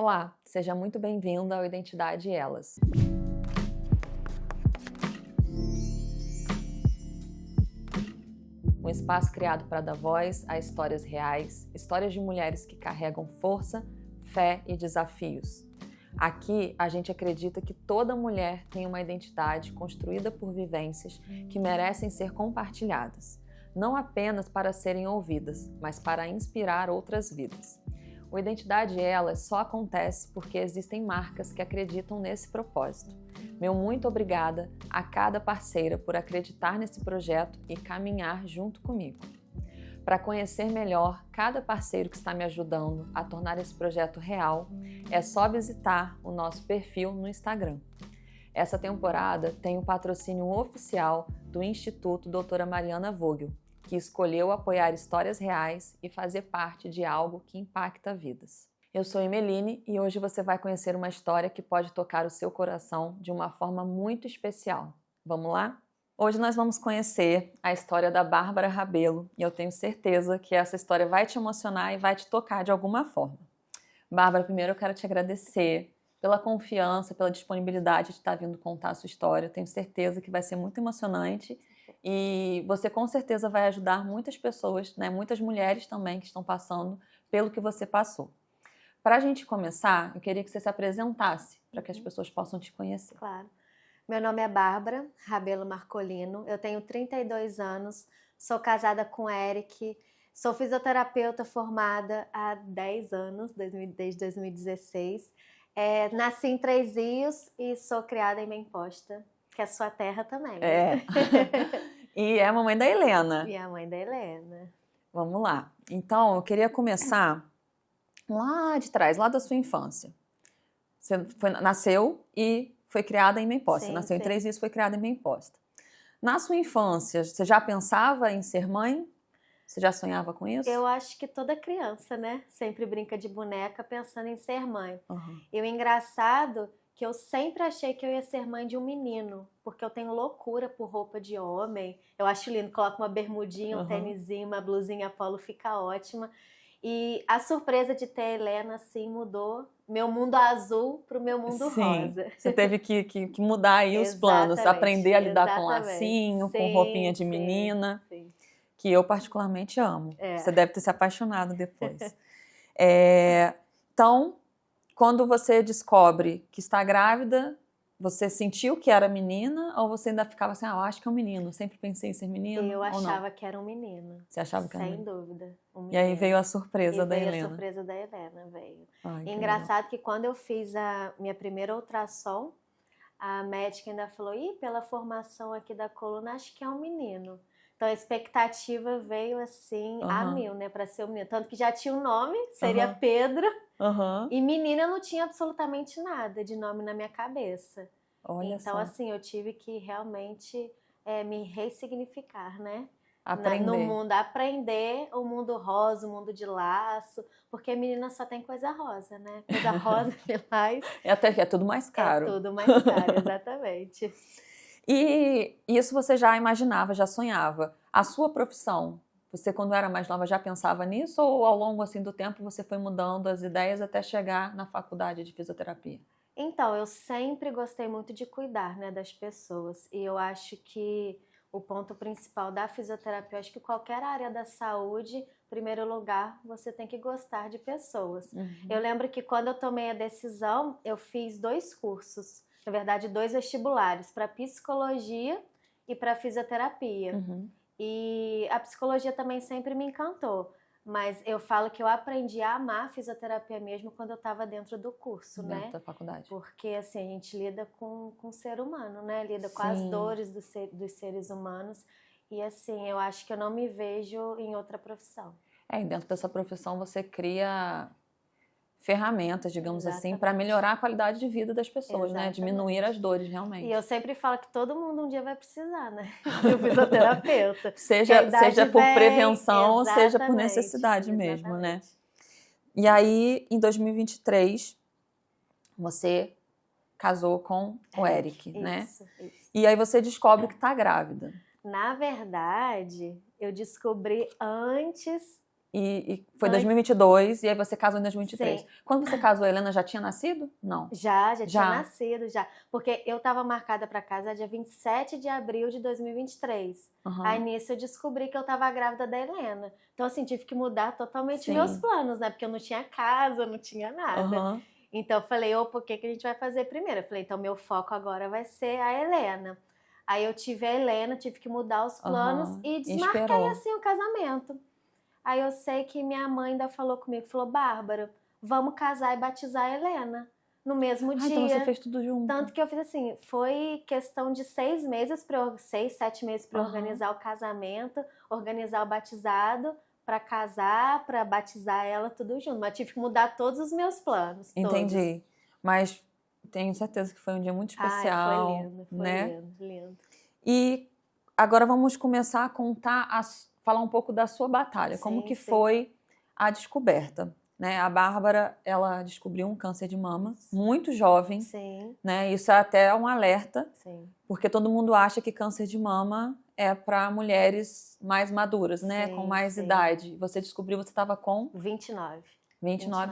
Olá, seja muito bem-vindo ao Identidade Elas. Um espaço criado para dar voz a histórias reais, histórias de mulheres que carregam força, fé e desafios. Aqui, a gente acredita que toda mulher tem uma identidade construída por vivências que merecem ser compartilhadas, não apenas para serem ouvidas, mas para inspirar outras vidas. O Identidade Elas só acontece porque existem marcas que acreditam nesse propósito. Meu muito obrigada a cada parceira por acreditar nesse projeto e caminhar junto comigo. Para conhecer melhor cada parceiro que está me ajudando a tornar esse projeto real, é só visitar o nosso perfil no Instagram. Essa temporada tem o patrocínio oficial do Instituto Doutora Mariana Vogel, que escolheu apoiar histórias reais e fazer parte de algo que impacta vidas. Eu sou Emeline e hoje você vai conhecer uma história que pode tocar o seu coração de uma forma muito especial. Vamos lá? Hoje nós vamos conhecer a história da Bárbara Rabelo e eu tenho certeza que essa história vai te emocionar e vai te tocar de alguma forma. Bárbara, primeiro eu quero te agradecer pela confiança, pela disponibilidade de estar vindo contar a sua história. Eu tenho certeza que vai ser muito emocionante e você com certeza vai ajudar muitas pessoas, né, muitas mulheres também que estão passando pelo que você passou. Para a gente começar, eu queria que você se apresentasse para que as pessoas possam te conhecer. Claro. Meu nome é Bárbara Rabelo Marcolino, eu tenho 32 anos, sou casada com o Eric, sou fisioterapeuta formada há 10 anos, desde 2016. Nasci em Três Rios e sou criada em Memposta, que é sua terra também. É. E é a mamãe da Helena. E a mãe da Helena. Vamos lá. Então, eu queria começar lá de trás, lá da sua infância. Você nasceu e foi criada em Memposta. Sim, Nasceu em sim. Três Rios e foi criada em Memposta. Na sua infância, você já pensava em ser mãe? Você já sonhava com isso? Eu acho que toda criança, né, sempre brinca de boneca pensando em ser mãe. Uhum. E o engraçado que eu sempre achei que eu ia ser mãe de um menino, porque eu tenho loucura por roupa de homem. Eu acho lindo, coloco uma bermudinha, um tênisinho, uma blusinha polo, fica ótima. E a surpresa de ter a Helena, assim, mudou meu mundo azul pro meu mundo rosa. Você teve que mudar aí os planos, aprender a lidar com Exatamente. lacinho, com Sim, roupinha de sim, menina, sim. que eu particularmente amo. É. Você deve ter se apaixonado depois. Então, quando você descobre que está grávida, você sentiu que era menina ou você ainda ficava assim, eu acho que é um menino, sempre pensei em ser menino Eu ou não? achava que era um menino. Você achava que era um Sem menino? dúvida. Um E aí menino. veio a surpresa E da veio Helena. a surpresa da Helena, veio. Ai, que Engraçado que quando eu fiz a minha primeira ultrassom, a médica ainda falou, pela formação aqui da coluna, acho que é um menino. Então a expectativa veio assim, a mil, né, para ser um menino. Tanto que já tinha um nome, seria Pedro. E menina não tinha absolutamente nada de nome na minha cabeça. Olha então, só. assim, eu tive que realmente me ressignificar, né? Aprender. No mundo, aprender o mundo rosa, o mundo de laço, porque menina só tem coisa rosa, né? Coisa rosa, lilás. Até que é tudo mais caro. É tudo mais caro, exatamente. E isso você já imaginava, já sonhava. A sua profissão, você quando era mais nova já pensava nisso ou ao longo assim do tempo você foi mudando as ideias até chegar na faculdade de fisioterapia? Então, eu sempre gostei muito de cuidar, né, das pessoas. E eu acho que o ponto principal da fisioterapia, eu acho que qualquer área da saúde, em primeiro lugar, você tem que gostar de pessoas. Eu lembro que quando eu tomei a decisão, eu fiz 2 cursos, na verdade 2 vestibulares, para psicologia e para fisioterapia. E a psicologia também sempre me encantou. Mas eu falo que eu aprendi a amar a fisioterapia mesmo quando eu estava dentro do curso, né? Dentro da faculdade. Porque, assim, a gente lida com o ser humano, né? Lida com as dores dos seres humanos. E, assim, eu acho que eu não me vejo em outra profissão. E dentro dessa profissão você cria ferramentas, digamos assim, para Exatamente. melhorar a qualidade de vida das pessoas, né? Exatamente. Diminuir as dores, realmente. E eu sempre falo que todo mundo um dia vai precisar, né? De um fisioterapeuta. seja por vem, prevenção, seja por exatamente, necessidade mesmo, né? exatamente. E aí, em 2023, você casou com o Eric, né? Isso. E aí você descobre que tá grávida. Na verdade, eu descobri antes E foi 2022, e aí você casou em 2023. Sim. Quando você casou, a Helena já tinha nascido? Não. Já tinha nascido, já. Porque eu estava marcada para casar dia 27 de abril de 2023. Aí nisso eu descobri que eu estava grávida da Helena. Então, assim, tive que mudar totalmente meus planos, né? Porque eu não tinha casa, não tinha nada. Então, eu falei, opa, o que a gente vai fazer primeiro? Eu falei, então, meu foco agora vai ser a Helena. Aí eu tive a Helena, tive que mudar os planos e desmarquei, assim, o casamento. Aí eu sei que minha mãe ainda falou comigo, falou, Bárbara, vamos casar e batizar a Helena no mesmo dia. Então você fez tudo junto. Tanto que eu fiz assim, foi questão de 6 meses, 6, 7 meses para organizar o casamento, organizar o batizado, para casar, para batizar ela, tudo junto. Mas tive que mudar todos os meus planos. Entendi. Todos. Mas tenho certeza que foi um dia muito especial. Foi lindo, foi lindo. E agora vamos começar a contar, falar um pouco da sua batalha. Como que foi a descoberta? Né? A Bárbara, ela descobriu um câncer de mama muito jovem. Né? Isso é até um alerta, porque todo mundo acha que câncer de mama é para mulheres mais maduras, né? Com mais idade. Você descobriu, você estava com? 29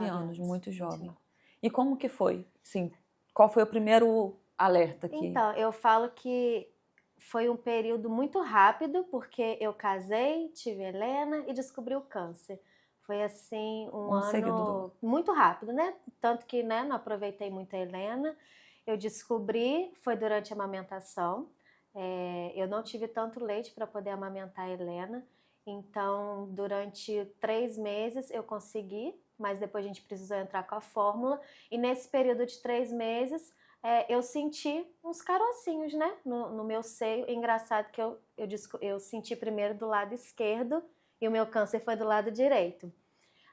anos, muito jovem. 29. E como que foi? Sim, qual foi o primeiro alerta aqui? Então, eu falo que foi um período muito rápido, porque eu casei, tive Helena e descobri o câncer. Foi assim um ano muito rápido, né? Tanto que, né, não aproveitei muito a Helena. Eu descobri, foi durante a amamentação. Eu não tive tanto leite para poder amamentar a Helena. Então, durante 3 meses eu consegui, mas depois a gente precisou entrar com a fórmula. E nesse período de 3 meses, eu senti uns carocinhos, né, no meu seio. Engraçado que eu senti primeiro do lado esquerdo e o meu câncer foi do lado direito.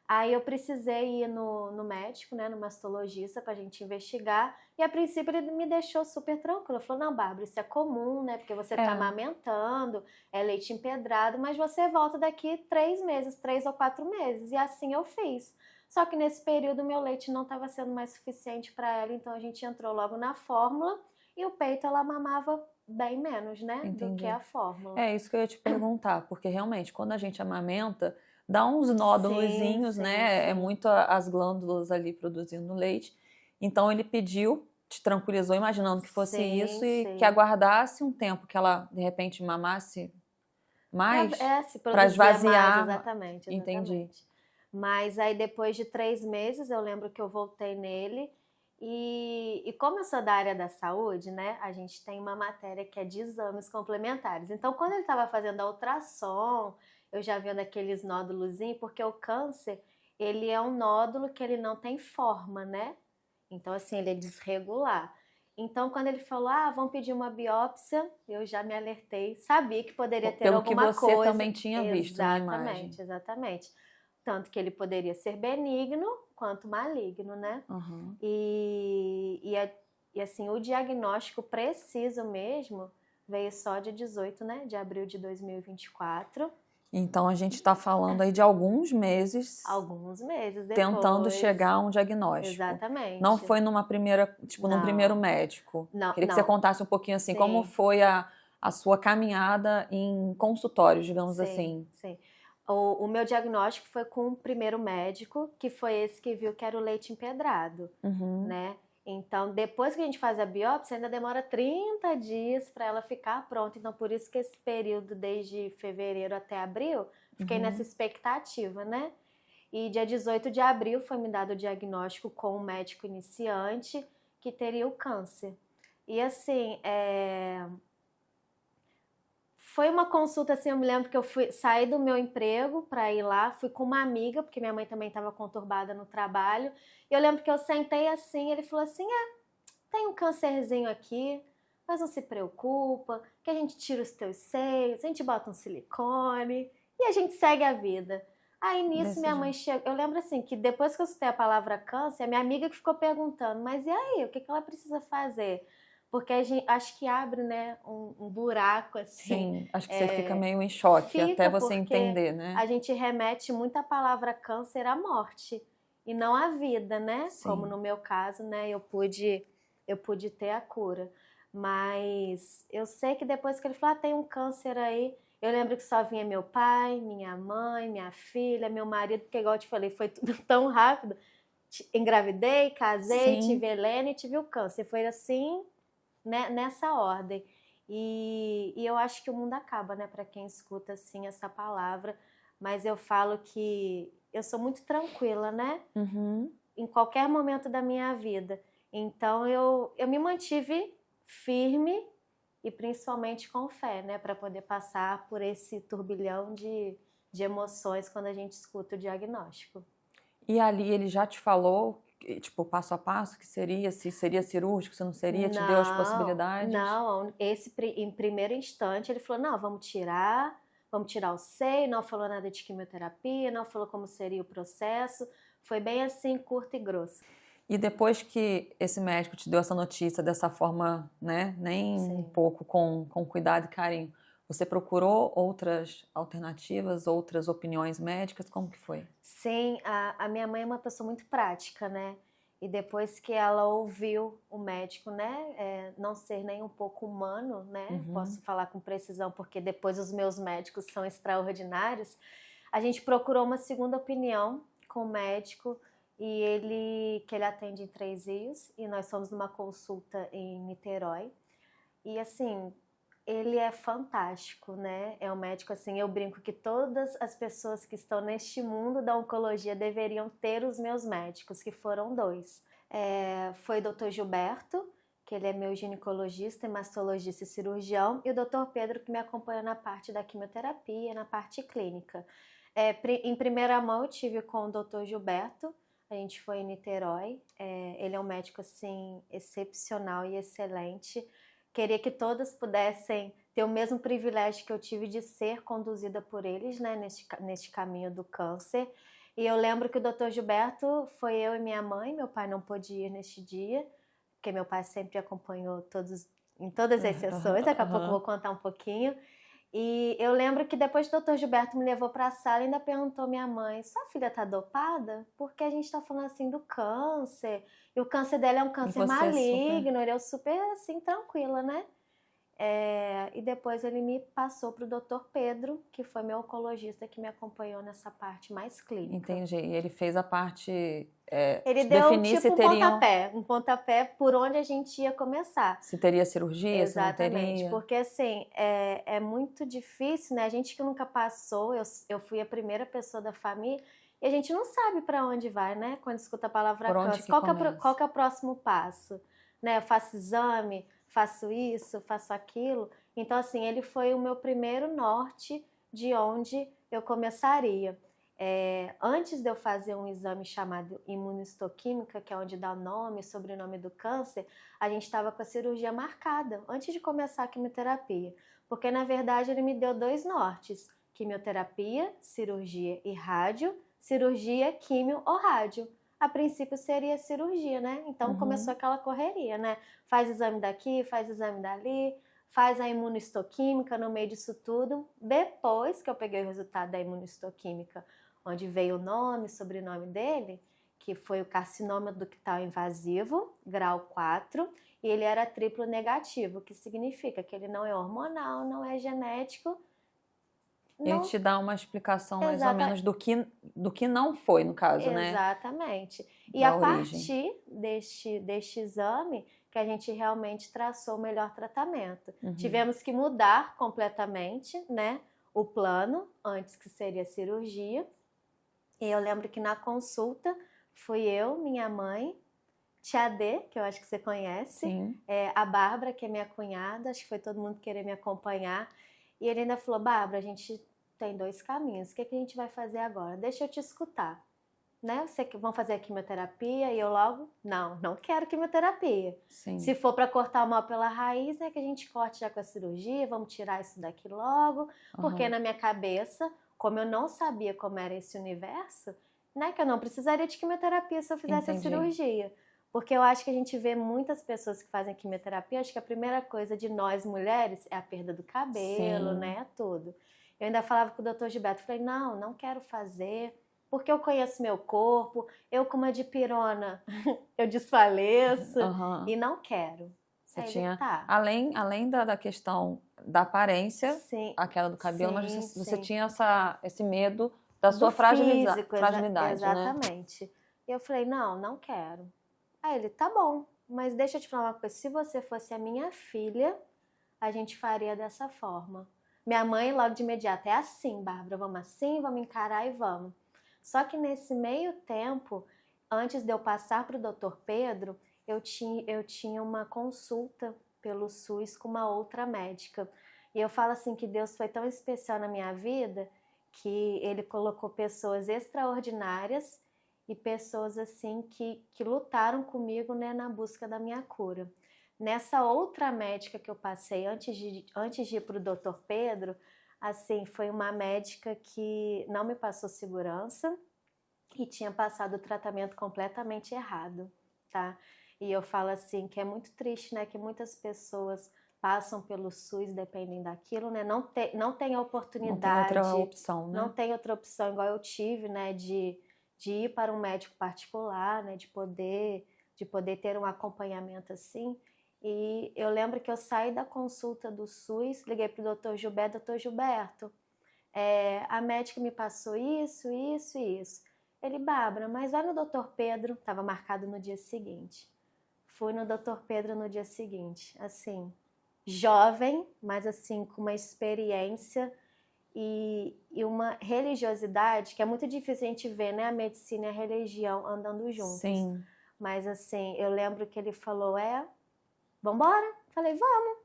Aí eu precisei ir no médico, né, no mastologista, pra gente investigar. E a princípio ele me deixou super tranquilo. Ele falou, não, Bárbara, isso é comum, né, porque você tá amamentando, é leite empedrado, mas você volta daqui 3 meses, 3 ou 4 meses. E assim eu fiz. Só que nesse período meu leite não estava sendo mais suficiente para ela, então a gente entrou logo na fórmula e o peito ela mamava bem menos, né, do que a fórmula. É isso que eu ia te perguntar, porque realmente quando a gente amamenta, dá uns nódulozinhos, né? É muito as glândulas ali produzindo leite. Então ele pediu, te tranquilizou, imaginando que fosse isso e que aguardasse um tempo que ela de repente mamasse mais para esvaziar. Mais, exatamente. Entendi. Mas aí depois de 3 meses eu lembro que eu voltei nele e como eu sou da área da saúde, né, a gente tem uma matéria que é de exames complementares. Então quando ele estava fazendo a ultrassom, eu já vendo aqueles nódulozinhos, porque o câncer, ele é um nódulo que ele não tem forma, né? Então assim, ele é desregular. Então quando ele falou, vamos pedir uma biópsia, eu já me alertei, sabia que poderia ter alguma coisa. Pelo que você também tinha visto na imagem. Exatamente. Tanto que ele poderia ser benigno quanto maligno, né? E assim, o diagnóstico preciso mesmo veio só dia 18, né, de abril de 2024. Então a gente está falando aí de alguns meses. Alguns meses depois. Tentando chegar a um diagnóstico. Exatamente. Não foi num primeiro médico. Queria que você contasse um pouquinho assim, como foi a sua caminhada em consultórios, digamos assim. Sim. O meu diagnóstico foi com o primeiro médico, que foi esse que viu que era o leite empedrado, né? Então, depois que a gente faz a biópsia, ainda demora 30 dias para ela ficar pronta. Então, por isso que esse período, desde fevereiro até abril, fiquei nessa expectativa, né? E dia 18 de abril foi me dado o diagnóstico com o médico iniciante que teria o câncer. E assim, foi uma consulta, assim, eu me lembro que eu saí do meu emprego para ir lá, fui com uma amiga, porque minha mãe também estava conturbada no trabalho, e eu lembro que eu sentei assim, ele falou assim, tem um câncerzinho aqui, mas não se preocupa, que a gente tira os teus seios, a gente bota um silicone, e a gente segue a vida. Aí nisso minha mãe chegou, eu lembro assim, que depois que eu escutei a palavra câncer, a minha amiga que ficou perguntando, mas e aí, o que ela precisa fazer? Porque a gente, acho que abre, né, um buraco, assim. Sim, acho que você fica meio em choque até você entender, né? A gente remete muito a palavra câncer à morte e não à vida, né? Sim. Como no meu caso, né, eu pude ter a cura. Mas eu sei que depois que ele falou, tem um câncer aí, Eu lembro que só vinha meu pai, minha mãe, minha filha, meu marido, porque igual eu te falei, foi tudo tão rápido. Engravidei, casei, Sim. tive Helena e tive o câncer. Foi assim, né, nessa ordem. E eu acho que o mundo acaba, né, para quem escuta assim essa palavra. Mas eu falo que eu sou muito tranquila, né? Uhum. Em qualquer momento da minha vida. Então eu me mantive firme e principalmente com fé, né, para poder passar por esse turbilhão de emoções quando a gente escuta o diagnóstico. E ali ele já te falou, tipo, passo a passo, que seria, se seria cirúrgico, se não seria, te deu as possibilidades? Não, em primeiro instante ele falou, não, vamos tirar o seio, não falou nada de quimioterapia, não falou como seria o processo, foi bem assim, curto e grosso. E depois que esse médico te deu essa notícia dessa forma, né, nem Sim. um pouco com cuidado e carinho, você procurou outras alternativas, outras opiniões médicas? Como que foi? Sim, a minha mãe é uma pessoa muito prática, né? E depois que ela ouviu o médico, né, não ser nem um pouco humano, né? Uhum. Posso falar com precisão porque depois os meus médicos são extraordinários. A gente procurou uma segunda opinião com o médico que ele atende em Três Rios e nós fomos numa consulta em Niterói. E assim, ele é fantástico, né? É um médico assim, eu brinco que todas as pessoas que estão neste mundo da oncologia deveriam ter os meus médicos, que foram 2. Foi o Dr. Gilberto, que ele é meu ginecologista, mastologista e cirurgião, e o Dr. Pedro, que me acompanha na parte da quimioterapia, na parte clínica. Em primeira mão eu tive com o Dr. Gilberto, a gente foi em Niterói, ele é um médico assim excepcional e excelente. Queria que todas pudessem ter o mesmo privilégio que eu tive de ser conduzida por eles, né, neste caminho do câncer. E eu lembro que o Dr. Gilberto foi eu e minha mãe, meu pai não pôde ir neste dia, porque meu pai sempre acompanhou em todas as sessões, daqui a pouco eu vou contar um pouquinho. E eu lembro que depois que o Dr. Gilberto me levou para a sala, ainda perguntou minha mãe, sua filha tá dopada? Porque a gente tá falando assim do câncer, e o câncer dela é um câncer maligno, eu super assim, tranquila, né? E depois ele me passou para o Dr. Pedro, que foi meu oncologista que me acompanhou nessa parte mais clínica. Entendi. E ele fez a parte... ele deu tipo um pontapé por onde a gente ia começar. Se teria cirurgia, exatamente, se não teria. Porque assim, é muito difícil, né? A gente que nunca passou, eu fui a primeira pessoa da família, e a gente não sabe para onde vai, né? Quando escuta a palavra câncer. Qual que é o próximo passo? Né? Eu faço exame, faço isso, faço aquilo. Então, assim, ele foi o meu primeiro norte de onde eu começaria. Antes de eu fazer um exame chamado imunistoquímica, que é onde dá o nome e sobrenome do câncer, a gente estava com a cirurgia marcada, antes de começar a quimioterapia. Porque, na verdade, ele me deu 2 nortes, quimioterapia, cirurgia e rádio, cirurgia, químio ou rádio. A princípio seria cirurgia, né? Então começou aquela correria, né? Faz exame daqui, faz exame dali, faz a imunistoquímica no meio disso tudo. Depois que eu peguei o resultado da imunistoquímica, onde veio o nome, sobrenome dele, que foi o carcinoma ductal invasivo, grau 4, e ele era triplo negativo, que significa que ele não é hormonal, não é genético. Ele te dá uma explicação mais ou menos do que não foi, no caso, né? Exatamente. E a partir deste exame que a gente realmente traçou o melhor tratamento. Tivemos que mudar completamente, né, o plano, antes que seria a cirurgia. E eu lembro que na consulta fui eu, minha mãe, tia D, que eu acho que você conhece, a Bárbara, que é minha cunhada, acho que foi todo mundo querer me acompanhar. E ele ainda falou, Bárbara, a gente tem 2 caminhos, o que a gente vai fazer agora? Deixa eu te escutar, né? Vão fazer a quimioterapia? E eu logo, não quero quimioterapia. Sim. Se for para cortar o mal pela raiz, né, que a gente corte já com a cirurgia, vamos tirar isso daqui logo, porque na minha cabeça, como eu não sabia como era esse universo, né, que eu não precisaria de quimioterapia se eu fizesse a cirurgia. Porque eu acho que a gente vê muitas pessoas que fazem quimioterapia, acho que a primeira coisa de nós mulheres é a perda do cabelo, né, tudo. Eu ainda falava com o Dr. Gilberto, falei, não quero fazer, porque eu conheço meu corpo, eu com uma dipirona, eu desfaleço e não quero. Você tinha, além da questão da aparência, Sim, aquela do cabelo, sim, mas você sim. tinha esse medo da sua Do físico, fragilidade, né? exatamente. E eu falei, não quero. Aí ele, tá bom, mas deixa eu te falar uma coisa, se você fosse a minha filha, a gente faria dessa forma. Minha mãe logo de imediato, é assim, Bárbara, vamos assim, vamos encarar e vamos. Só que nesse meio tempo, antes de eu passar para o Dr. Pedro, eu tinha uma consulta pelo SUS com uma outra médica. E eu falo assim que Deus foi tão especial na minha vida que Ele colocou pessoas extraordinárias e pessoas assim que lutaram comigo, né, na busca da minha cura. Nessa outra médica que eu passei antes de ir para o Dr. Pedro, assim, foi uma médica que não me passou segurança e tinha passado o tratamento completamente errado, tá? E eu falo assim que é muito triste, né, que muitas pessoas passam pelo SUS, dependem daquilo, né? Não tem a oportunidade, não tem outra opção, né? não tem outra opção igual eu tive, né, de ir para um médico particular, né, de poder ter um acompanhamento assim. E eu lembro que eu saí da consulta do SUS, liguei para o Dr. Gilberto, Dr. Gilberto, a médica me passou isso, isso e isso. Ele, Bárbara, mas vai no Dr. Pedro, estava marcado no dia seguinte. Fui no Dr. Pedro no dia seguinte, assim, jovem, mas assim, com uma experiência e uma religiosidade que é muito difícil a gente ver, né? A medicina e a religião andando juntos. Sim. Mas assim, eu lembro que ele falou, vambora? Falei, vamos.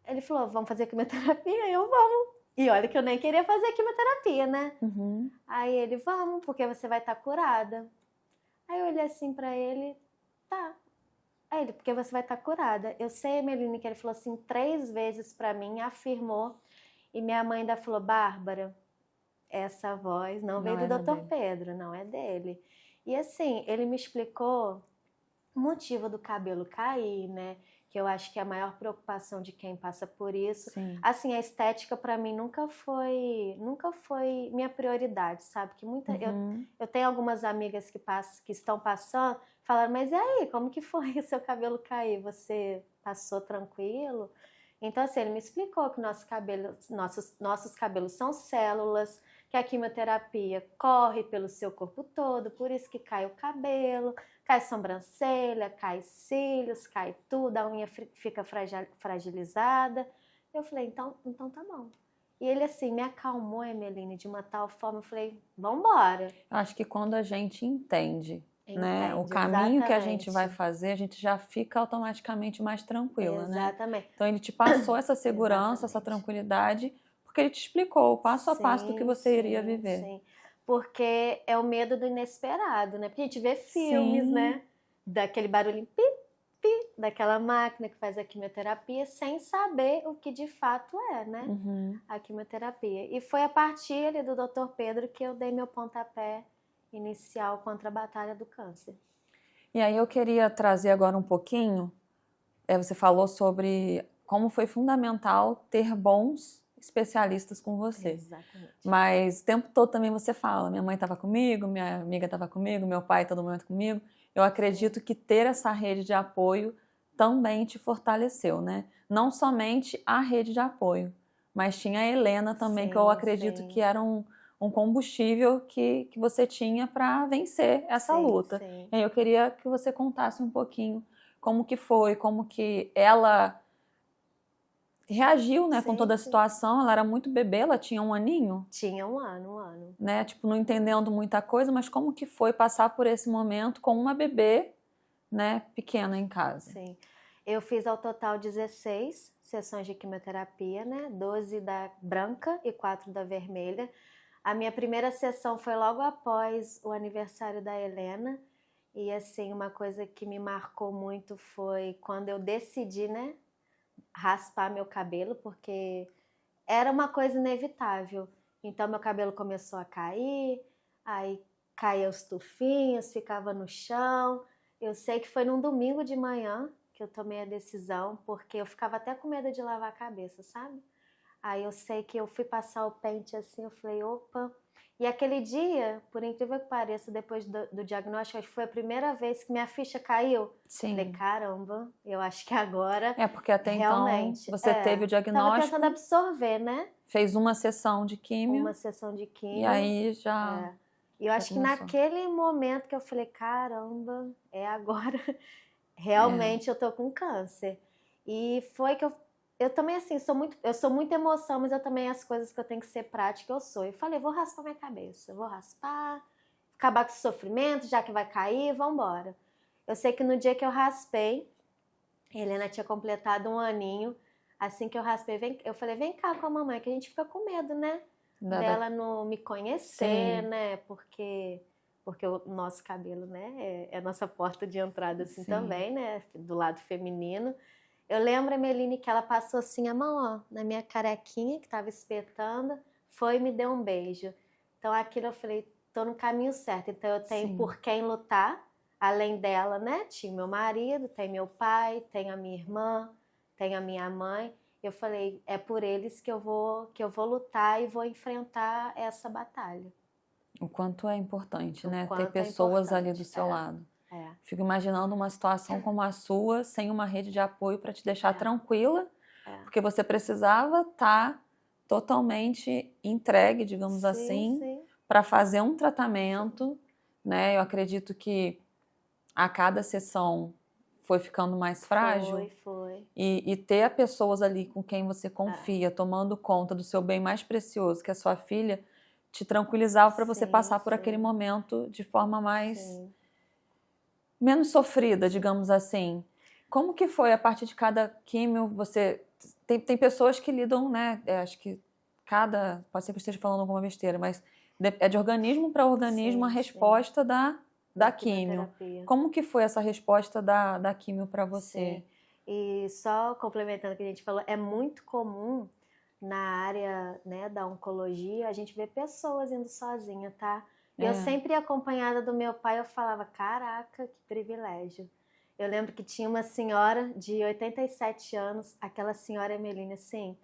Ele falou, vamos fazer quimioterapia? Eu, vamos. E olha que eu nem queria fazer quimioterapia, né? Uhum. Aí ele, vamos, porque você vai estar curada. Aí eu olhei assim pra ele, tá. Aí ele, porque você vai estar curada. Eu sei, Emeline, que ele falou assim 3 vezes pra mim, afirmou. E minha mãe ainda falou, Bárbara, essa voz não veio do Dr. Pedro, não é dele. E assim, ele me explicou o motivo do cabelo cair, né? Que eu acho que é a maior preocupação de quem passa por isso. Sim. Assim, a estética para mim nunca foi minha prioridade, sabe? Que eu tenho algumas amigas que estão passando, falaram, mas e aí, como que foi o seu cabelo cair? Você passou tranquilo? Então, assim, ele me explicou que nossos cabelos são células, que a quimioterapia corre pelo seu corpo todo, por isso que cai o cabelo, cai sobrancelha, cai cílios, cai tudo, a unha fica fragilizada. Eu falei, então tá bom. E ele assim, me acalmou, Emeline, de uma tal forma, eu falei, vambora. Acho que quando a gente entende, né, o caminho que a gente vai exatamente. fazer, a gente já fica automaticamente mais tranquila, né? Exatamente. Então ele te passou essa segurança, essa Exatamente. tranquilidade, porque ele te explicou o passo a passo do que você iria viver. Sim. Porque é o medo do inesperado, né? Porque a gente vê filmes, Sim. né? Daquele barulhinho pi, pi, daquela máquina que faz a quimioterapia, sem saber o que de fato é, né? Uhum. A quimioterapia. E foi a partir ali do Dr. Pedro que eu dei meu pontapé inicial contra a batalha do câncer. E aí eu queria trazer agora um pouquinho, você falou sobre como foi fundamental ter bons especialistas com você. Exatamente. Mas o tempo todo também você fala, minha mãe estava comigo, minha amiga estava comigo, meu pai todo momento comigo. Eu acredito que ter essa rede de apoio também te fortaleceu, né? Não somente a rede de apoio, mas tinha a Helena também, que eu acredito que era um combustível que você tinha para vencer essa luta. Sim. E aí eu queria que você contasse um pouquinho como que foi, como que ela reagiu, né, com toda a situação. Ela era muito bebê, ela tinha 1 aninho. Tinha 1 ano. Né, tipo, não entendendo muita coisa, mas como que foi passar por esse momento com uma bebê, né, pequena em casa? Sim. Eu fiz ao total 16 sessões de quimioterapia, né, 12 da branca e 4 da vermelha. A minha primeira sessão foi logo após o aniversário da Helena. E assim, uma coisa que me marcou muito foi quando eu decidi, né, raspar meu cabelo, porque era uma coisa inevitável. Então meu cabelo começou a cair, aí caía os tufinhos, ficava no chão. Eu sei que foi num domingo de manhã que eu tomei a decisão, porque eu ficava até com medo de lavar a cabeça, sabe? Aí eu sei que eu fui passar o pente assim, eu falei, opa, E aquele dia, por incrível que pareça, depois do diagnóstico, acho que foi a primeira vez que minha ficha caiu. Sim. Falei, caramba, eu acho que agora Porque até realmente, então você teve o diagnóstico. Tava tentando absorver, né? Fez uma sessão de químio. Uma sessão de químio. E aí já... E eu acho que naquele momento que eu falei, caramba, é agora. Realmente eu tô com câncer. E foi que eu também, assim, eu sou muito emoção, mas eu também, as coisas que eu tenho que ser prática, eu sou. Eu falei, vou raspar minha cabeça, vou raspar, acabar com esse sofrimento, já que vai cair, vambora. Eu sei que no dia que eu raspei, Helena tinha completado 1 aninho, assim que eu raspei, eu falei, vem cá com a mamãe, que a gente fica com medo, né? Dela não me conhecer, Sim. né? Porque o nosso cabelo, né, é a nossa porta de entrada, assim, também, né, do lado feminino. Eu lembro, a Meline, que ela passou assim a mão, ó, na minha carequinha, que tava espetando, foi e me deu um beijo. Então aquilo eu falei, tô no caminho certo, então eu tenho por quem lutar, além dela, né, tinha meu marido, tem meu pai, tem a minha irmã, tem a minha mãe. Eu falei, é por eles que eu vou lutar e vou enfrentar essa batalha. O quanto é importante, né? Ter pessoas ali do seu lado. Fico imaginando uma situação como a sua, sem uma rede de apoio para te deixar tranquila, porque você precisava estar totalmente entregue, digamos assim, para fazer um tratamento, né? Eu acredito que a cada sessão foi ficando mais frágil. Foi. E ter pessoas ali com quem você confia, tomando conta do seu bem mais precioso, que é a sua filha, te tranquilizava para você passar por aquele momento de forma menos sofrida, digamos assim. Como que foi a partir de cada químio? Você tem pessoas que lidam, né? Acho que pode ser que eu esteja falando alguma besteira, mas é de organismo para organismo a resposta da químio. Como que foi essa resposta da químio para você? E só complementando o que a gente falou, é muito comum na área, né, da oncologia, a gente vê pessoas indo sozinha, tá? Eu sempre acompanhada do meu pai, eu falava, caraca, que privilégio. Eu lembro que tinha uma senhora de 87 anos, aquela senhora Emeline, assim,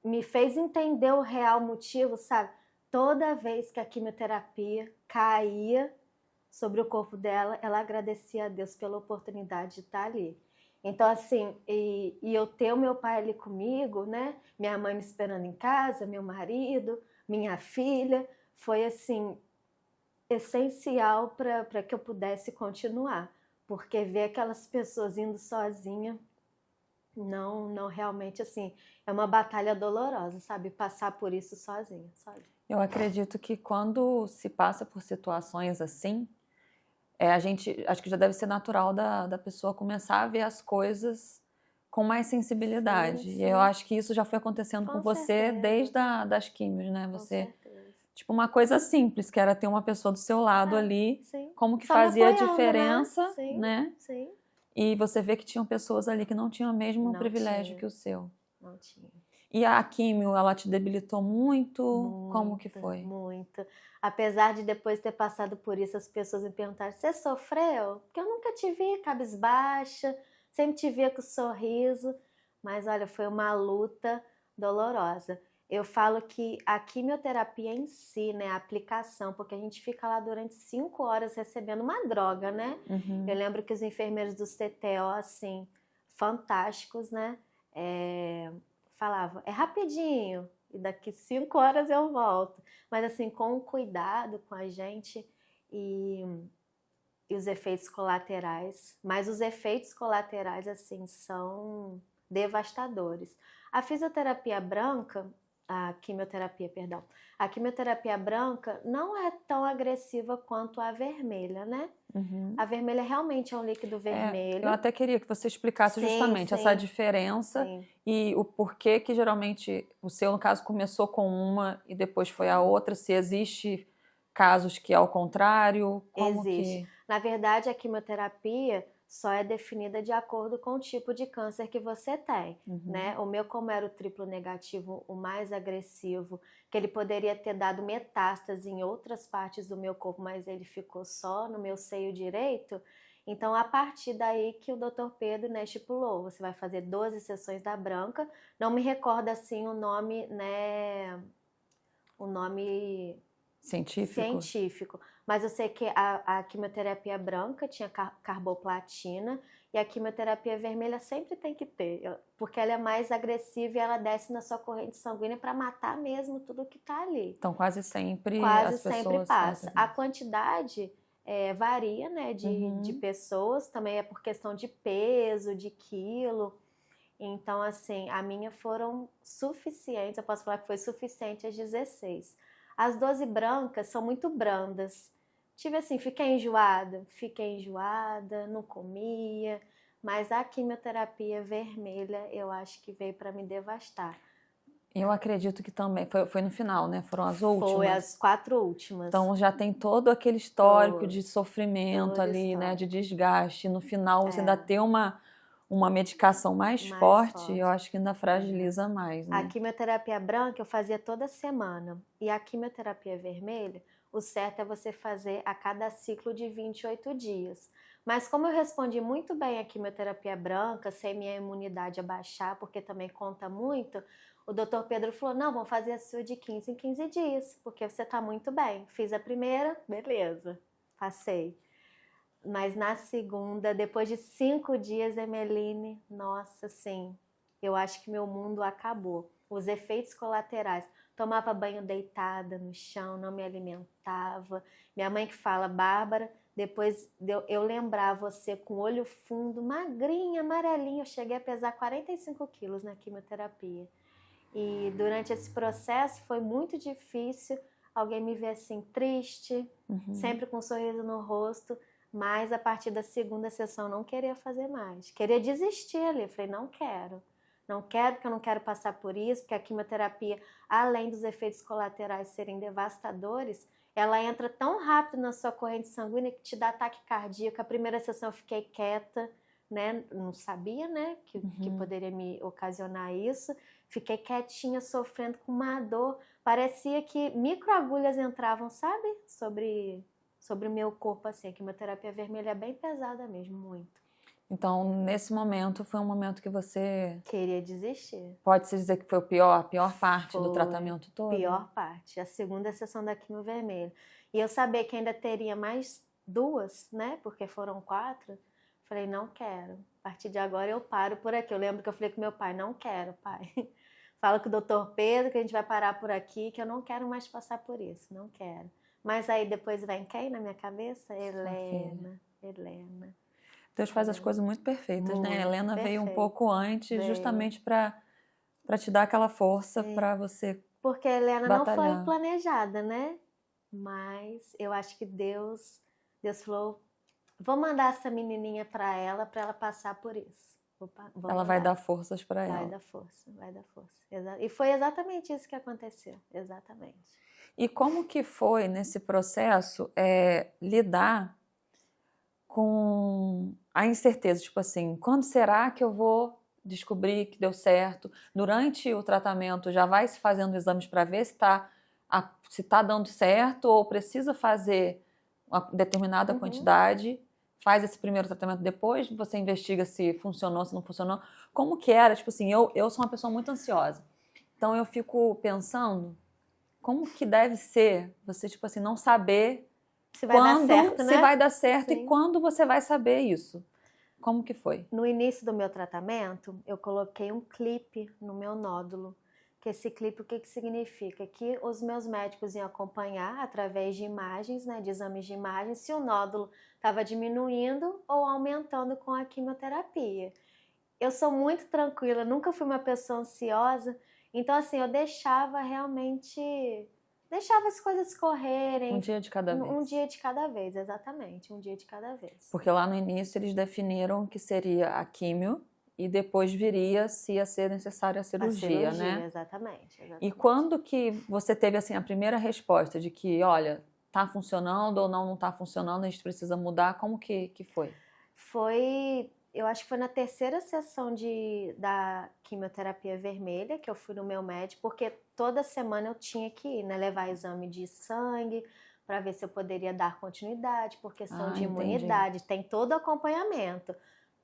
me fez entender o real motivo, sabe? Toda vez que a quimioterapia caía sobre o corpo dela, ela agradecia a Deus pela oportunidade de estar ali. Então, assim, e eu ter o meu pai ali comigo, né? Minha mãe me esperando em casa, meu marido, minha filha, foi, assim, essencial para que eu pudesse continuar. Porque ver aquelas pessoas indo sozinha, não realmente, assim, é uma batalha dolorosa, sabe? Passar por isso sozinha, sabe? Eu acredito que quando se passa por situações assim, acho que já deve ser natural da pessoa começar a ver as coisas com mais sensibilidade. E eu acho que isso já foi acontecendo com você desde das químios, né? Você, tipo, uma coisa simples, que era ter uma pessoa do seu lado ali, como que fazia a diferença, né? Sim. E você vê que tinham pessoas ali que não tinham o mesmo privilégio que o seu. Não tinha. E a químio, ela te debilitou muito? Como que foi? Muito. Apesar de depois ter passado por isso, as pessoas me perguntaram, você sofreu? Porque eu nunca te vi cabisbaixa, sempre te via com sorriso, mas olha, foi uma luta dolorosa. Eu falo que a quimioterapia em si, né, a aplicação, porque a gente fica lá durante 5 horas recebendo uma droga, né? Eu lembro que os enfermeiros do CTO, assim, fantásticos, né? Falavam, é rapidinho, e daqui 5 horas eu volto. Mas assim, com cuidado com a gente e os efeitos colaterais. Mas os efeitos colaterais, assim, são devastadores. A fisioterapia branca, a quimioterapia branca não é tão agressiva quanto a vermelha, né? A vermelha realmente é um líquido vermelho. Eu até queria que você explicasse justamente essa diferença e o porquê que geralmente o seu, no caso, começou com uma e depois foi a outra, se existe casos que é ao contrário, como existe. Na verdade, a quimioterapia só é definida de acordo com o tipo de câncer que você tem, né? O meu, como era o triplo negativo, o mais agressivo, que ele poderia ter dado metástase em outras partes do meu corpo, mas ele ficou só no meu seio direito. Então, a partir daí que o Dr. Pedro, né, estipulou, você vai fazer 12 sessões da branca. Não me recordo, assim, o nome, né, científico. Mas eu sei que a quimioterapia branca tinha carboplatina e a quimioterapia vermelha sempre tem que ter, porque ela é mais agressiva e ela desce na sua corrente sanguínea para matar mesmo tudo que está ali. Então quase sempre Quase as sempre pessoas passa. fazem. A quantidade varia, né, de pessoas, também é por questão de peso, de quilo. Então, assim, a minha foram suficientes, eu posso falar que foi suficiente às 16. As 12 brancas são muito brandas. Tive assim, fiquei enjoada, não comia, mas a quimioterapia vermelha eu acho que veio para me devastar. Eu acredito que também, foi no final, né? Foram as últimas. Foi as 4 últimas. Então já tem todo aquele histórico de sofrimento ali, né? De desgaste. No final você ainda tem uma medicação mais forte, eu acho que ainda fragiliza mais, né? A quimioterapia branca eu fazia toda semana. E a quimioterapia vermelha, o certo é você fazer a cada ciclo de 28 dias. Mas como eu respondi muito bem a quimioterapia branca, sem minha imunidade abaixar, porque também conta muito, o doutor Pedro falou, não, vamos fazer a sua de 15 em 15 dias, porque você está muito bem. Fiz a primeira, beleza, passei. Mas na segunda, depois de 5 dias, Emeline, nossa, sim, eu acho que meu mundo acabou. Os efeitos colaterais. Tomava banho deitada no chão, não me alimentava. Minha mãe que fala, Bárbara, depois eu lembrar você com olho fundo, magrinha, amarelinha, eu cheguei a pesar 45 quilos na quimioterapia. E durante esse processo foi muito difícil alguém me ver assim triste, sempre com um sorriso no rosto, mas a partir da segunda sessão não queria fazer mais. Queria desistir ali, eu falei, não quero porque eu não quero passar por isso, porque a quimioterapia, além dos efeitos colaterais serem devastadores, ela entra tão rápido na sua corrente sanguínea que te dá ataque cardíaco. A primeira sessão eu fiquei quieta, né? Não sabia, né, que poderia me ocasionar isso. Fiquei quietinha, sofrendo com uma dor. Parecia que microagulhas entravam, sabe? Sobre o meu corpo, assim. A quimioterapia vermelha é bem pesada mesmo, muito. Então, nesse momento, foi um momento que você... queria desistir. Pode-se dizer que foi a pior parte do tratamento todo? Pior parte, a segunda sessão da quimio vermelha. E eu sabia que ainda teria mais 2, né? Porque foram 4. Falei, não quero. A partir de agora eu paro por aqui. Eu lembro que eu falei com meu pai, não quero, pai. Fala com o doutor Pedro que a gente vai parar por aqui, que eu não quero mais passar por isso, não quero. Mas aí depois vem quem na minha cabeça? Helena. Deus faz as coisas muito perfeitas, né? Helena veio um pouco antes, justamente para te dar aquela força para você porque a Helena batalhar. Não foi planejada, né? Mas eu acho que Deus falou, vou mandar essa menininha para ela passar por isso. Ela vai dar forças para ela. Vai dar força. E foi exatamente isso que aconteceu, exatamente. E como que foi nesse processo lidar com a incerteza, tipo assim, quando será que eu vou descobrir que deu certo? Durante o tratamento já vai se fazendo exames para ver se tá dando certo ou precisa fazer uma determinada quantidade, faz esse primeiro tratamento, depois você investiga se funcionou, se não funcionou. Como que era? Tipo assim, eu sou uma pessoa muito ansiosa, então eu fico pensando como que deve ser você, tipo assim, não saber se vai dar certo, né? Se vai dar certo. Sim. E quando você vai saber isso? Como que foi? No início do meu tratamento, eu coloquei um clipe no meu nódulo. Que esse clipe, o que significa? Que os meus médicos iam acompanhar através de imagens, né, de exames de imagem, se o nódulo estava diminuindo ou aumentando com a quimioterapia. Eu sou muito tranquila, nunca fui uma pessoa ansiosa, então assim, eu deixava as coisas correrem. Um dia de cada vez. Um dia de cada vez, exatamente. Um dia de cada vez. Porque lá no início eles definiram que seria a químio e depois viria se ia ser necessária a cirurgia, né? Exatamente. E quando que você teve assim a primeira resposta de que, olha, tá funcionando ou não tá funcionando, a gente precisa mudar? Como que foi? Eu acho que foi na terceira sessão da quimioterapia vermelha que eu fui no meu médico, porque toda semana eu tinha que ir, né, levar exame de sangue para ver se eu poderia dar continuidade, por questão de imunidade, tem todo o acompanhamento.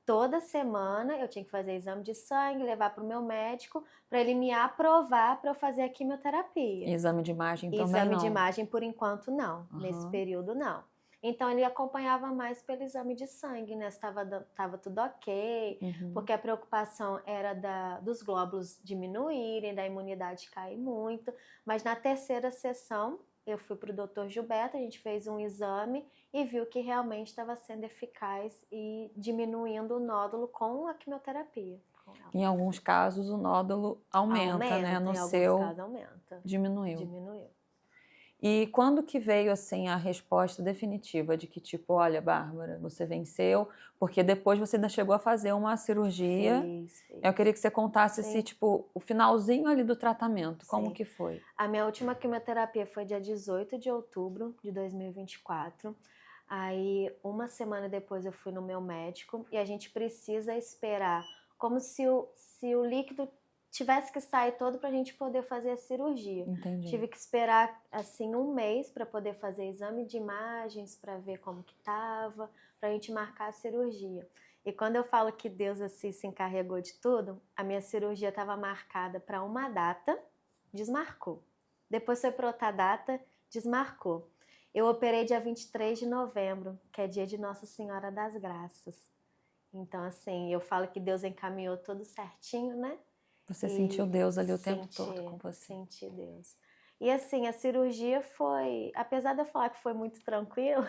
toda semana eu tinha que fazer exame de sangue, levar para o meu médico, para ele me aprovar para eu fazer a quimioterapia. Exame de imagem também Exame não? de imagem, por enquanto, não. Nesse período, não. Então, ele acompanhava mais pelo exame de sangue, né? Se tava tudo ok, porque a preocupação era dos glóbulos diminuírem, da imunidade cair muito. Mas na terceira sessão, eu fui para o Dr. Gilberto, a gente fez um exame e viu que realmente estava sendo eficaz e diminuindo o nódulo com a quimioterapia. Em alguns casos, o nódulo aumenta, né? No seu, casos aumenta. Diminuiu. E quando que veio, assim, a resposta definitiva de que, tipo, olha, Bárbara, você venceu, porque depois você ainda chegou a fazer uma cirurgia. Fiz. Eu queria que você contasse, assim, tipo, o finalzinho ali do tratamento, como que foi? A minha última quimioterapia foi dia 18 de outubro de 2024. Aí, uma semana depois, eu fui no meu médico e a gente precisa esperar, como se o líquido tivesse que sair todo pra gente poder fazer a cirurgia. Entendi. Tive que esperar, assim, um mês para poder fazer exame de imagens, para ver como que tava, pra gente marcar a cirurgia. E quando eu falo que Deus, assim, se encarregou de tudo, a minha cirurgia estava marcada para uma data, desmarcou. Depois foi para outra data, desmarcou. Eu operei dia 23 de novembro, que é dia de Nossa Senhora das Graças. Então, assim, eu falo que Deus encaminhou tudo certinho, né? Você sentiu Deus ali o tempo todo com você? Senti Deus. E assim, a cirurgia foi, apesar de eu falar que foi muito tranquila,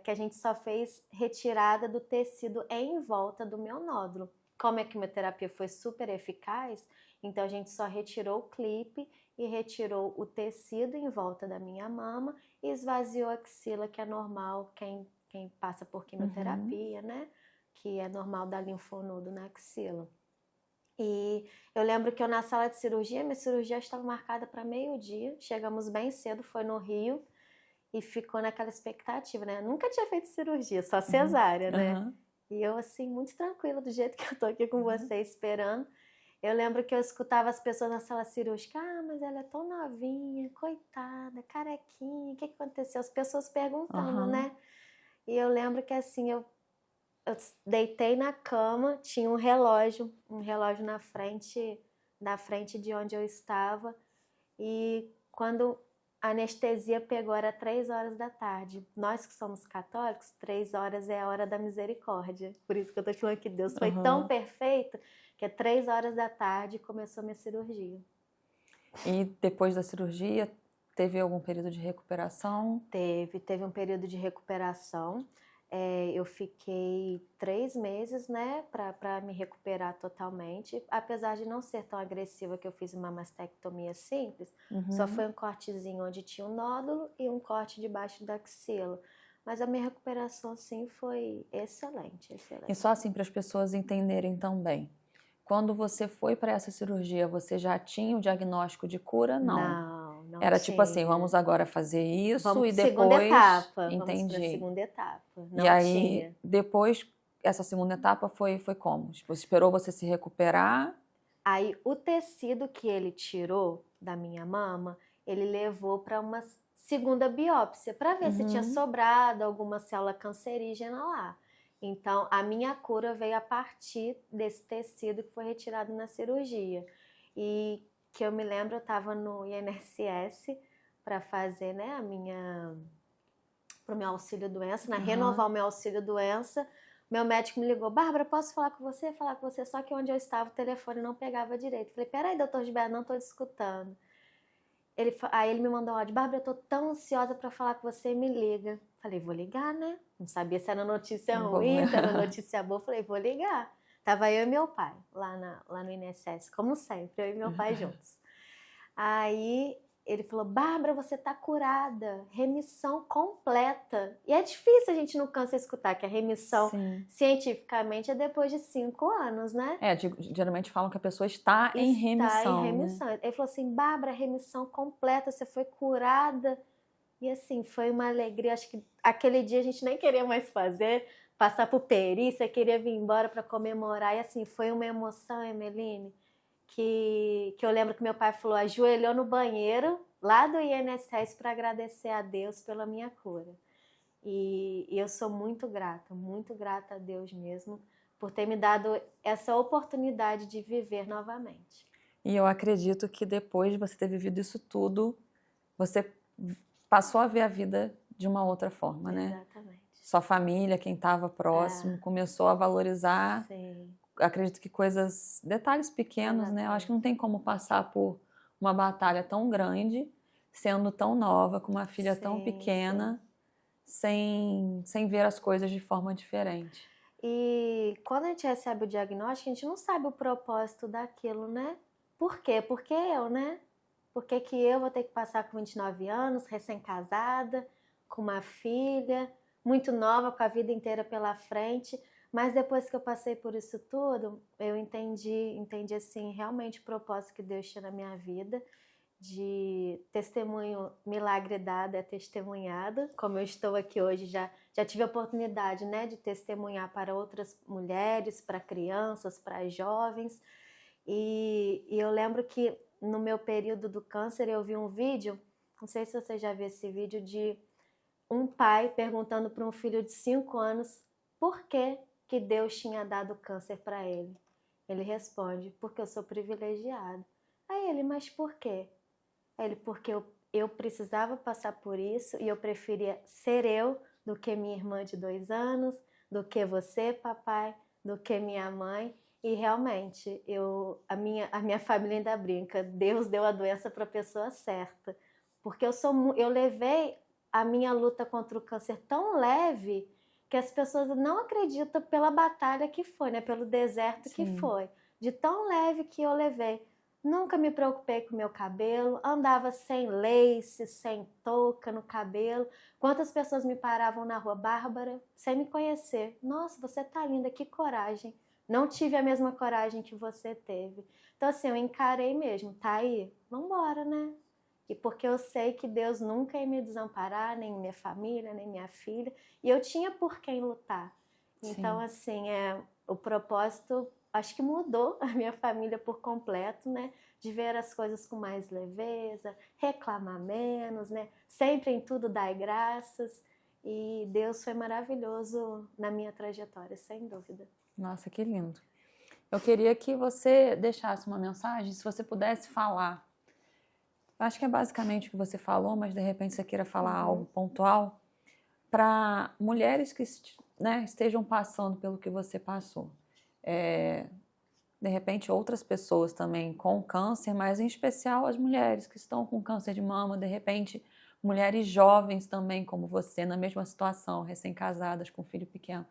que a gente só fez retirada do tecido em volta do meu nódulo. Como a quimioterapia foi super eficaz, então a gente só retirou o clipe e retirou o tecido em volta da minha mama e esvaziou a axila, que é normal quem passa por quimioterapia, né? Que é normal dar linfonodo na axila. E eu lembro que eu na sala de cirurgia, minha cirurgia estava marcada para meio-dia, chegamos bem cedo, foi no Rio, e ficou naquela expectativa, né? Eu nunca tinha feito cirurgia, só cesárea, né? E eu, assim, muito tranquila, do jeito que eu tô aqui com você, esperando. Eu lembro que eu escutava as pessoas na sala cirúrgica, mas ela é tão novinha, coitada, carequinha, o que aconteceu? As pessoas perguntando, né? E eu lembro que, assim, eu deitei na cama, tinha um relógio na frente de onde eu estava, e quando a anestesia pegou, era 3 horas da tarde. Nós que somos católicos, 3 horas é a hora da misericórdia. Por isso que eu tô falando que Deus foi tão perfeito, que é 3 horas da tarde começou a minha cirurgia. E depois da cirurgia, teve algum período de recuperação? Teve um período de recuperação. Eu fiquei 3 meses, né, para me recuperar totalmente, apesar de não ser tão agressiva, que eu fiz uma mastectomia simples, só foi um cortezinho onde tinha um nódulo e um corte debaixo da axila. Mas a minha recuperação, sim, foi excelente. E só assim para as pessoas entenderem também, quando você foi para essa cirurgia, você já tinha o diagnóstico de cura? Não era tinha. Tipo assim, vamos agora fazer isso vamos e depois... Segunda etapa. Entendi. Vamos para a segunda etapa. Não e aí, tinha. Depois, essa segunda etapa foi como? Tipo, esperou você se recuperar? Aí, o tecido que ele tirou da minha mama, ele levou para uma segunda biópsia, para ver se tinha sobrado alguma célula cancerígena lá. Então, a minha cura veio a partir desse tecido que foi retirado na cirurgia. E que eu me lembro, eu estava no INSS para fazer, né, pro meu auxílio-doença, renovar o meu auxílio-doença. Meu médico me ligou, Bárbara, posso falar com você? Só que onde eu estava o telefone não pegava direito. Falei, peraí, doutor Gilberto, não estou te escutando. Aí ele me mandou um áudio, Bárbara, eu estou tão ansiosa para falar com você, me liga. Falei, vou ligar, né? Não sabia se era notícia ruim, se era notícia boa. Falei, vou ligar. Tava eu e meu pai lá no INSS, como sempre, eu e meu pai juntos. Aí ele falou, Bárbara, você tá curada, remissão completa. E é difícil a gente no câncer escutar que a remissão, cientificamente, é depois de 5 anos, né? Geralmente falam que a pessoa está em remissão. Né? Ele falou assim, Bárbara, remissão completa, você foi curada. E assim, foi uma alegria. Acho que aquele dia a gente nem queria mais fazer, passar por perícia, queria vir embora para comemorar. E assim, foi uma emoção, Emeline, que eu lembro que meu pai falou, ajoelhou no banheiro lá do INSS para agradecer a Deus pela minha cura. E eu sou muito grata a Deus mesmo, por ter me dado essa oportunidade de viver novamente. E eu acredito que depois de você ter vivido isso tudo, você passou a ver a vida de uma outra forma, né? Exatamente. Sua família, quem estava próximo, começou a valorizar. Sim. Acredito que detalhes pequenos, né? Eu acho que não tem como passar por uma batalha tão grande, sendo tão nova, com uma filha tão pequena, sem ver as coisas de forma diferente. E quando a gente recebe o diagnóstico, a gente não sabe o propósito daquilo, né? Por quê? Porque eu, né? Por que que eu vou ter que passar com 29 anos, recém-casada, com uma filha, muito nova, com a vida inteira pela frente? Mas depois que eu passei por isso tudo, eu entendi assim, realmente o propósito que Deus tinha na minha vida, de testemunho, milagre dado é testemunhado, como eu estou aqui hoje, já tive a oportunidade, né, de testemunhar para outras mulheres, para crianças, para jovens, e eu lembro que no meu período do câncer eu vi um vídeo, não sei se você já viu esse vídeo, de um pai perguntando para um filho de 5 anos por que Deus tinha dado câncer para ele. Ele responde, porque eu sou privilegiado. Aí ele, mas por quê? Ele, porque eu precisava passar por isso e eu preferia ser eu do que minha irmã de 2 anos, do que você, papai, do que minha mãe. E realmente, a minha família ainda brinca, Deus deu a doença para a pessoa certa. Porque eu levei a minha luta contra o câncer tão leve que as pessoas não acreditam pela batalha que foi, né? Pelo deserto que foi. De tão leve que eu levei. Nunca me preocupei com o meu cabelo, andava sem lace, sem touca no cabelo. Quantas pessoas me paravam na rua, Bárbara, sem me conhecer. Nossa, você tá linda, que coragem. Não tive a mesma coragem que você teve. Então assim, eu encarei mesmo, tá aí, vambora, né? E porque eu sei que Deus nunca ia me desamparar, nem minha família, nem minha filha. E eu tinha por quem lutar. Então assim, o propósito... Acho que mudou a minha família por completo, né? De ver as coisas com mais leveza, reclamar menos, né? Sempre em tudo dar graças. E Deus foi maravilhoso na minha trajetória, sem dúvida. Nossa, que lindo. Eu queria que você deixasse uma mensagem, se você pudesse falar. Acho que é basicamente o que você falou, mas de repente você queira falar algo pontual para mulheres que, né, estejam passando pelo que você passou. De repente outras pessoas também com câncer, mas em especial as mulheres que estão com câncer de mama, de repente mulheres jovens também como você, na mesma situação, recém-casadas com filho pequeno.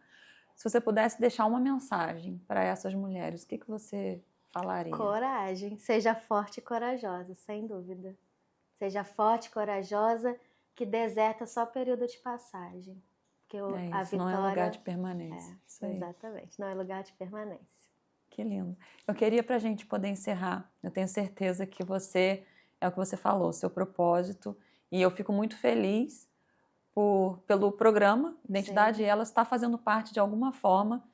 Se você pudesse deixar uma mensagem para essas mulheres, o que você falaria? Coragem, seja forte e corajosa, sem dúvida. Seja forte e corajosa, que deserto é só período de passagem. Porque a vitória não é lugar de permanência. Exatamente, não é lugar de permanência. Que lindo. Eu queria, para a gente poder encerrar, eu tenho certeza que você, é o que você falou, seu propósito, e eu fico muito feliz pelo programa Identidade Elas está fazendo parte de alguma forma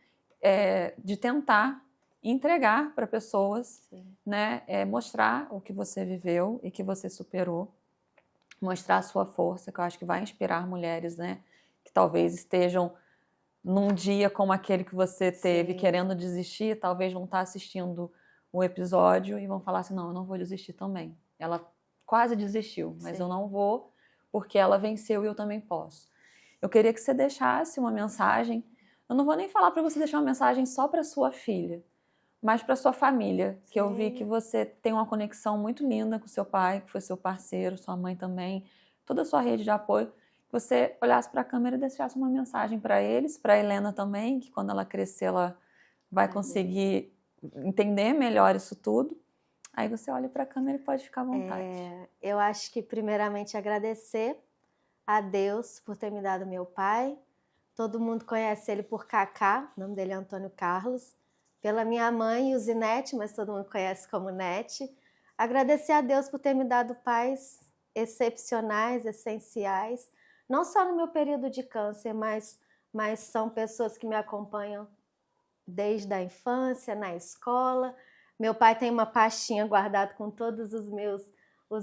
de tentar entregar para pessoas, né, mostrar o que você viveu e que você superou, mostrar a sua força, que eu acho que vai inspirar mulheres, né, que talvez estejam num dia como aquele que você teve, querendo desistir, talvez vão estar assistindo o episódio e vão falar assim, não, eu não vou desistir também. Ela quase desistiu, mas eu não vou, porque ela venceu e eu também posso. Eu queria que você deixasse uma mensagem, eu não vou nem falar para você deixar uma mensagem só para sua filha, mas para sua família, que eu vi que você tem uma conexão muito linda com seu pai, que foi seu parceiro, sua mãe também, toda a sua rede de apoio, você olhasse para a câmera e deixasse uma mensagem para eles, para a Helena também, que quando ela crescer ela vai conseguir entender melhor isso tudo. Aí você olha para a câmera e pode ficar à vontade. Eu acho que primeiramente agradecer a Deus por ter me dado meu pai. Todo mundo conhece ele por Cacá, o nome dele é Antônio Carlos. Pela minha mãe, o Zinete, mas todo mundo conhece como Nete. Agradecer a Deus por ter me dado pais excepcionais, essenciais. Não só no meu período de câncer, mas são pessoas que me acompanham desde a infância, na escola. Meu pai tem uma pastinha guardada com todos os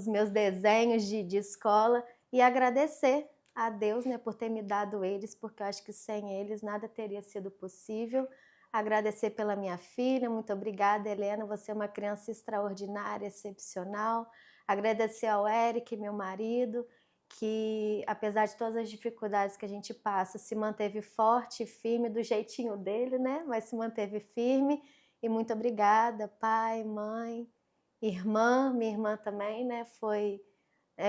meus desenhos de escola. E agradecer a Deus, né, por ter me dado eles, porque eu acho que sem eles nada teria sido possível. Agradecer pela minha filha, muito obrigada, Helena, você é uma criança extraordinária, excepcional. Agradecer ao Eric, meu marido, que apesar de todas as dificuldades que a gente passa, se manteve forte e firme do jeitinho dele, né? Mas se manteve firme. E muito obrigada, pai, mãe, irmã, minha irmã também, né?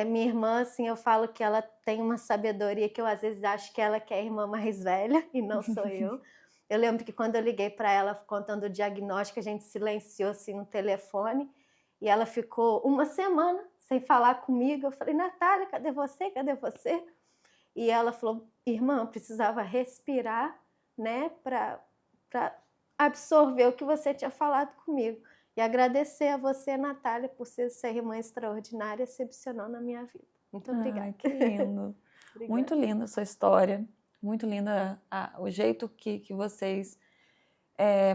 Minha irmã, assim, eu falo que ela tem uma sabedoria que eu às vezes acho que ela que é a irmã mais velha e não sou eu. Eu lembro que quando eu liguei para ela contando o diagnóstico, a gente silenciou assim no telefone e ela ficou uma semana sem falar comigo. Eu falei, Natália, cadê você? Cadê você? E ela falou, irmã, precisava respirar, né, para absorver o que você tinha falado comigo. E agradecer a você, Natália, por ser essa irmã extraordinária, excepcional na minha vida. Muito obrigada. Ai, que lindo. Muito linda a sua história. Muito linda o jeito que vocês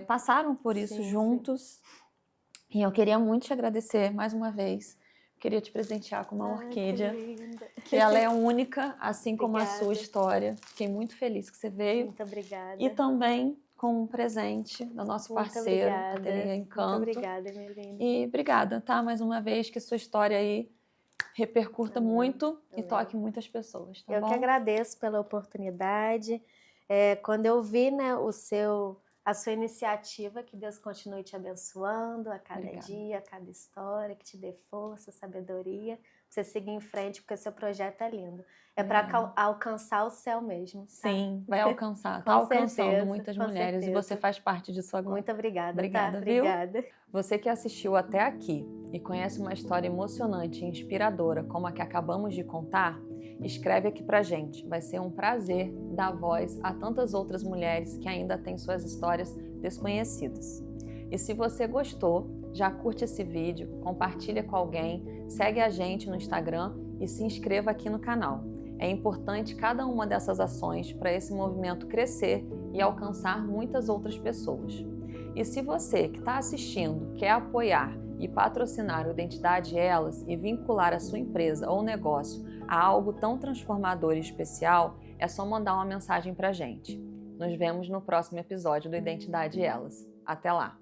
passaram por isso juntos. Sim. E eu queria muito te agradecer mais uma vez. Queria te presentear com uma orquídea. Que ela é única, assim como a sua história. Fiquei muito feliz que você veio. Muito obrigada. E também com um presente do nosso parceiro, Ateliê Encanto. Muito obrigada, minha linda. E obrigada, tá? Mais uma vez, que sua história aí repercuta muito e toque muitas pessoas, tá bom? Eu que agradeço pela oportunidade. Quando eu vi, né, a sua iniciativa, que Deus continue te abençoando a cada dia, a cada história, que te dê força, sabedoria, pra você seguir em frente, porque seu projeto é lindo. É para alcançar o céu mesmo. Tá? Sim, vai alcançar. Está alcançando muitas mulheres e você faz parte disso agora. Muito obrigada. Obrigada, tá? Viu? Obrigada. Você que assistiu até aqui e conhece uma história emocionante e inspiradora como a que acabamos de contar, escreve aqui pra gente. Vai ser um prazer dar voz a tantas outras mulheres que ainda têm suas histórias desconhecidas. E se você gostou, já curte esse vídeo, compartilha com alguém, segue a gente no Instagram e se inscreva aqui no canal. É importante cada uma dessas ações para esse movimento crescer e alcançar muitas outras pessoas. E se você que está assistindo quer apoiar e patrocinar o Identidade Elas e vincular a sua empresa ou negócio a algo tão transformador e especial, é só mandar uma mensagem para a gente. Nos vemos no próximo episódio do Identidade Elas. Até lá!